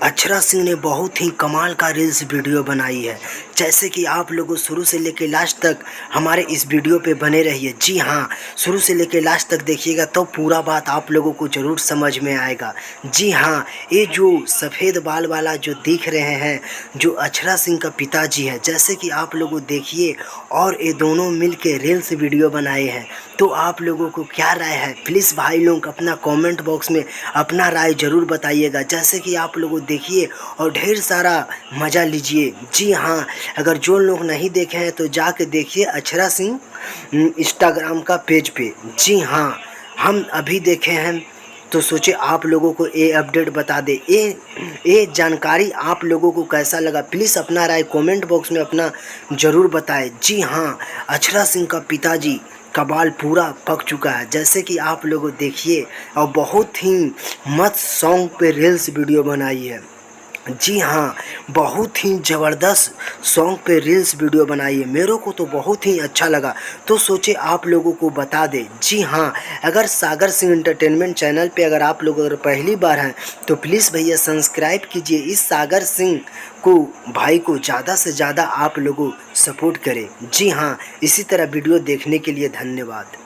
अक्षरा सिंह ने बहुत ही कमाल का रील्स वीडियो बनाई है। जैसे कि आप लोगों शुरू से लेकर लास्ट तक हमारे इस वीडियो पे बने रहिए। जी हाँ, शुरू से लेकर लास्ट तक देखिएगा तो पूरा बात आप लोगों को ज़रूर समझ में आएगा। जी हाँ, ये जो सफ़ेद बाल वाला जो दिख रहे हैं, जो अक्षरा सिंह का पिताजी है, जैसे कि आप लोगों देखिए, और ये दोनों मिल के रील्स वीडियो बनाए हैं। तो आप लोगों को क्या राय है, प्लीज़ भाई लोग अपना कमेंट बॉक्स में अपना राय ज़रूर बताइएगा। जैसे कि आप लोगों देखिए और ढेर सारा मज़ा लीजिए। जी हाँ, अगर जो लोग नहीं देखे हैं तो जाके देखिए अक्षरा सिंह इंस्टाग्राम का पेज पे। जी हाँ, हम अभी देखे हैं तो सोचे आप लोगों को ये अपडेट बता दे। ये जानकारी आप लोगों को कैसा लगा, प्लीज़ अपना राय कमेंट बॉक्स में अपना ज़रूर बताएं। जी हाँ, अक्षरा सिंह का पिताजी का बाल पूरा पक चुका है, जैसे कि आप लोग देखिए, और बहुत ही मस्त सॉन्ग पे रील्स वीडियो बनाई है। जी हाँ, बहुत ही ज़बरदस्त सॉन्ग पे रील्स वीडियो बनाई है। मेरे को तो बहुत ही अच्छा लगा, तो सोचे आप लोगों को बता दें। जी हाँ, अगर सागर सिंह एंटरटेनमेंट चैनल पे अगर आप लोग अगर पहली बार हैं तो प्लीज़ भैया सब्सक्राइब कीजिए। इस सागर सिंह को भाई को ज़्यादा से ज़्यादा आप लोगों सपोर्ट करें। जी हाँ, इसी तरह वीडियो देखने के लिए धन्यवाद।